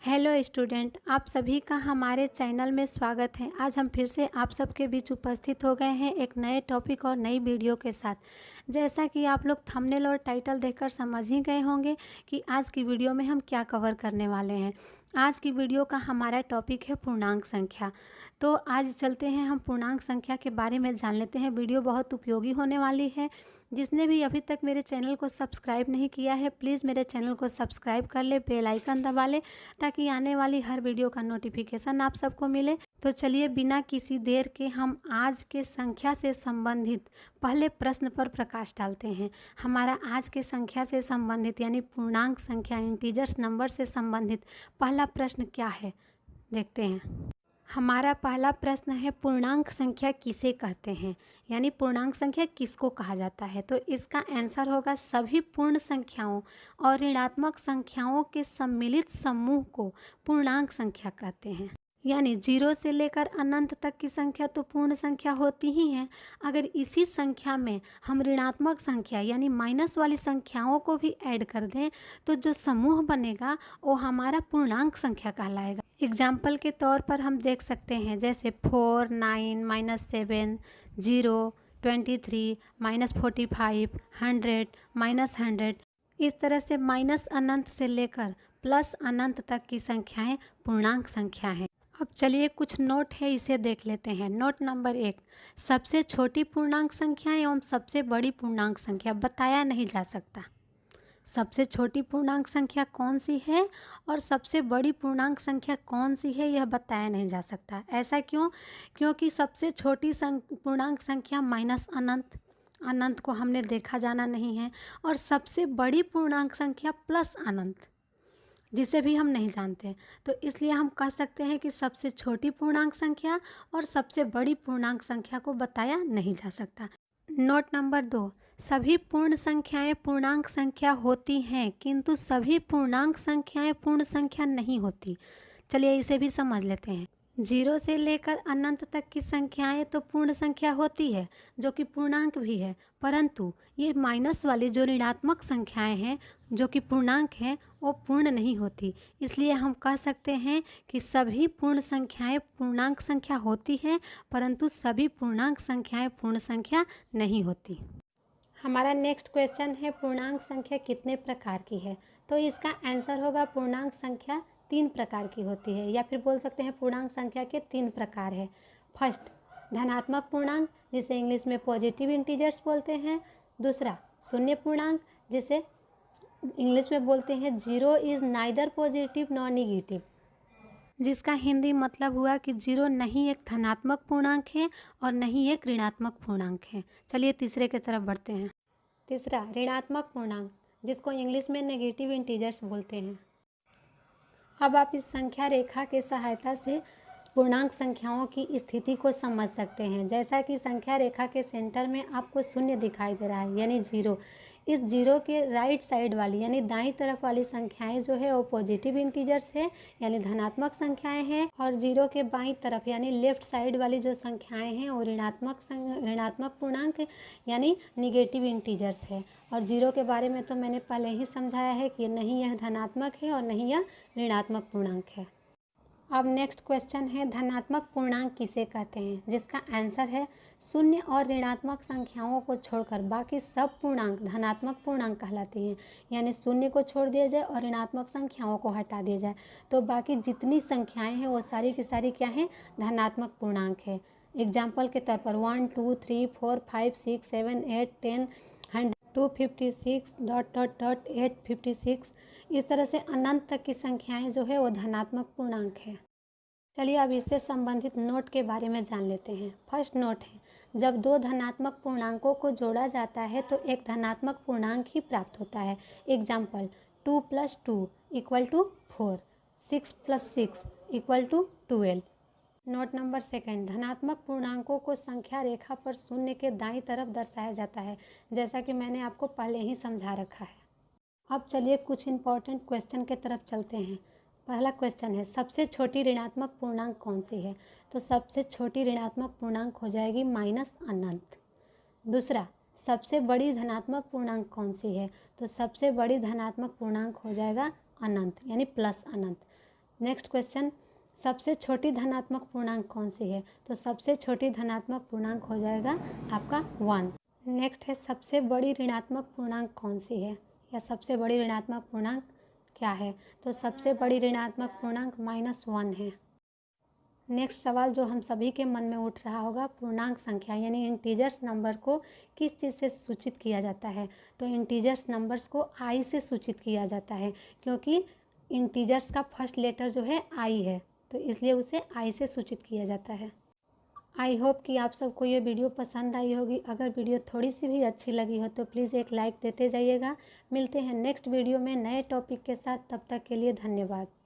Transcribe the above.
Hello student, आप सभी का हमारे चैनल में स्वागत है। आज हम फिर से आप सबके बीच उपस्थित हो गए हैं एक नए टॉपिक और नई वीडियो के साथ। जैसा कि आप लोग थंबनेल और टाइटल देखकर समझ ही गए होंगे कि आज की वीडियो में हम क्या कवर करने वाले हैं। आज की वीडियो का हमारा टॉपिक है पूर्णांक संख्या। तो आज चलते हैं, हम पूर्णांक संख्या के बारे में जान लेते हैं। वीडियो बहुत उपयोगी होने वाली है। जिसने भी अभी तक मेरे चैनल को सब्सक्राइब नहीं किया है, प्लीज़ मेरे चैनल को सब्सक्राइब कर ले, बेल आइकन दबा ले, ताकि आने वाली हर वीडियो का नोटिफिकेशन आप सबको मिले। तो चलिए बिना किसी देर के हम आज के संख्या से संबंधित पहले प्रश्न पर प्रकाश डालते हैं। हमारा आज के संख्या से संबंधित यानी पूर्णांक संख्या इंटीजर्स नंबर से संबंधित पहला प्रश्न क्या है, देखते हैं। हमारा पहला प्रश्न है, पूर्णांक संख्या किसे कहते हैं, यानी पूर्णांक संख्या किसको कहा जाता है। तो इसका आंसर होगा सभी पूर्ण संख्याओं और ऋणात्मक संख्याओं के सम्मिलित समूह को पूर्णांक संख्या कहते हैं। यानी 0 से लेकर अनंत तक की संख्या तो पूर्ण संख्या होती ही है। अगर इसी संख्या में हम ऋणात्मक संख्या यानी माइनस वाली संख्याओं को भी ऐड कर दें तो जो समूह बनेगा वो हमारा पूर्णांक संख्या कहलाएगा। एग्जाम्पल के तौर पर हम देख सकते हैं, जैसे 4, 9, -7, 0, 23, -45, 100, -100। इस तरह से माइनस अनंत से लेकर प्लस अनंत तक की संख्याएं पूर्णांक संख्या हैं। अब चलिए कुछ नोट है, इसे देख लेते हैं। नोट नंबर 1, सबसे छोटी पूर्णांक संख्या एवं सबसे बड़ी पूर्णांक संख्या बताया नहीं जा सकता। सबसे छोटी पूर्णांक संख्या कौन सी है और सबसे बड़ी पूर्णांक संख्या कौन सी है, यह बताया नहीं जा सकता। ऐसा क्यों? क्योंकि सबसे छोटी पूर्णांक संख्या माइनस अनंत, अनंत को हमने देखा जाना नहीं है, और सबसे बड़ी पूर्णांक संख्या प्लस अनंत, जिसे भी हम नहीं जानते। तो इसलिए हम कह सकते हैं कि सबसे छोटी पूर्णांक संख्या और सबसे बड़ी पूर्णांक संख्या को बताया नहीं जा सकता। नोट नंबर 2, सभी पूर्ण संख्याएं पूर्णांक संख्या होती हैं किंतु सभी पूर्णांक संख्याएं पूर्ण संख्या नहीं होती। चलिए इसे भी समझ लेते हैं। 0 से लेकर अनंत तक की संख्याएं तो पूर्ण संख्या होती है, जो कि पूर्णांक भी है, परंतु ये माइनस वाली जो ऋणात्मक संख्याएं हैं जो कि पूर्णांक हैं वो पूर्ण नहीं होती। इसलिए हम कह सकते हैं कि सभी पूर्ण संख्याएं पूर्णांक संख्या होती हैं, परंतु सभी पूर्णांक संख्याएं पूर्ण संख्या नहीं होती। हमारा नेक्स्ट क्वेश्चन है, पूर्णांक संख्या कितने प्रकार की है। तो इसका आंसर होगा पूर्णांक संख्या 3 प्रकार की होती है, या फिर बोल सकते हैं पूर्णांक संख्या के 3 प्रकार है। फर्स्ट, धनात्मक पूर्णांक, जिसे इंग्लिश में पॉजिटिव इंटीजर्स बोलते हैं। दूसरा, शून्य पूर्णांक, जिसे इंग्लिश में बोलते हैं 0 is neither positive nor negative, जिसका हिंदी मतलब हुआ कि 0 नहीं एक धनात्मक पूर्णांक है और नहीं एक ऋणात्मक पूर्णांक है। चलिए तीसरे की तरफ बढ़ते हैं। तीसरा, ऋणात्मक पूर्णांक, जिसको इंग्लिश में नेगेटिव इंटीजर्स बोलते हैं। अब आप इस संख्या रेखा के सहायता से पूर्णांक संख्याओं की स्थिति को समझ सकते हैं। जैसा कि संख्या रेखा के सेंटर में आपको शून्य दिखाई दे रहा है, यानी 0। इस 0 के राइट साइड वाली यानी दाईं तरफ वाली संख्याएं जो है वो पॉजिटिव इंटीजर्स है, यानी धनात्मक संख्याएं हैं, और 0 के बाईं तरफ यानी लेफ्ट साइड वाली जो संख्याएं हैं वो ऋणात्मक पूर्णांक यानी निगेटिव इंटीजर्स है। और 0 के बारे में तो मैंने पहले ही समझाया है कि नहीं यह धनात्मक है और नहीं यह ऋणात्मक पूर्णांक है। अब नेक्स्ट क्वेश्चन है, धनात्मक पूर्णांक किसे कहते हैं, जिसका आंसर है शून्य और ऋणात्मक संख्याओं को छोड़कर बाकी सब पूर्णांक धनात्मक पूर्णांक कहलाती हैं। यानी शून्य को छोड़ दिया जाए और ऋणात्मक संख्याओं को हटा दिया जाए तो बाकी जितनी संख्याएं हैं वो सारी की सारी क्या हैं, धनात्मक पूर्णांक है। एग्जाम्पल के तौर पर 1, 2, 3, 4, 5, 6, 7, 8, 10, 100, 256, ... 856। इस तरह से अनंत तक की संख्याएं जो है वो धनात्मक पूर्णांक है। चलिए अब इससे संबंधित नोट के बारे में जान लेते हैं। फर्स्ट नोट है, जब दो धनात्मक पूर्णांकों को जोड़ा जाता है तो एक धनात्मक पूर्णांक ही प्राप्त होता है। एग्जाम्पल, 2 + 2 = 4, 6 + 6 = 12। नोट नंबर 2, धनात्मक पूर्णांकों को संख्या रेखा पर शून्य के दाईं तरफ दर्शाया जाता है, जैसा कि मैंने आपको पहले ही समझा रखा है। अब चलिए कुछ इम्पॉर्टेंट क्वेश्चन के तरफ चलते हैं। पहला क्वेश्चन है, सबसे छोटी ऋणात्मक पूर्णांक कौन सी है। तो सबसे छोटी ऋणात्मक पूर्णांक हो जाएगी माइनस अनंत। दूसरा, सबसे बड़ी धनात्मक पूर्णांक कौन सी है। तो सबसे बड़ी धनात्मक पूर्णांक हो जाएगा अनंत यानी प्लस अनंत। नेक्स्ट क्वेश्चन, सबसे छोटी धनात्मक पूर्णांक कौन सी है? तो सबसे छोटी धनात्मक पूर्णांक हो जाएगा आपका 1। नेक्स्ट है, सबसे बड़ी ऋणात्मक पूर्णांक कौन सी है, या सबसे बड़ी ऋणात्मक पूर्णांक क्या है? तो सबसे बड़ी ऋणात्मक पूर्णांक -1 है। नेक्स्ट सवाल जो हम सभी के मन में उठ रहा होगा, पूर्णांक संख्या यानी इंटीजर्स नंबर को किस चीज़ से सूचित किया जाता है? तो इंटीजर्स नंबर्स को आई से सूचित किया जाता है, क्योंकि इंटीजर्स का फर्स्ट लेटर जो है आई है, तो इसलिए उसे आई से सूचित किया जाता है। आई होप कि आप सबको ये वीडियो पसंद आई होगी। अगर वीडियो थोड़ी सी भी अच्छी लगी हो तो प्लीज़ एक लाइक देते जाइएगा। मिलते हैं नेक्स्ट वीडियो में नए टॉपिक के साथ, तब तक के लिए धन्यवाद।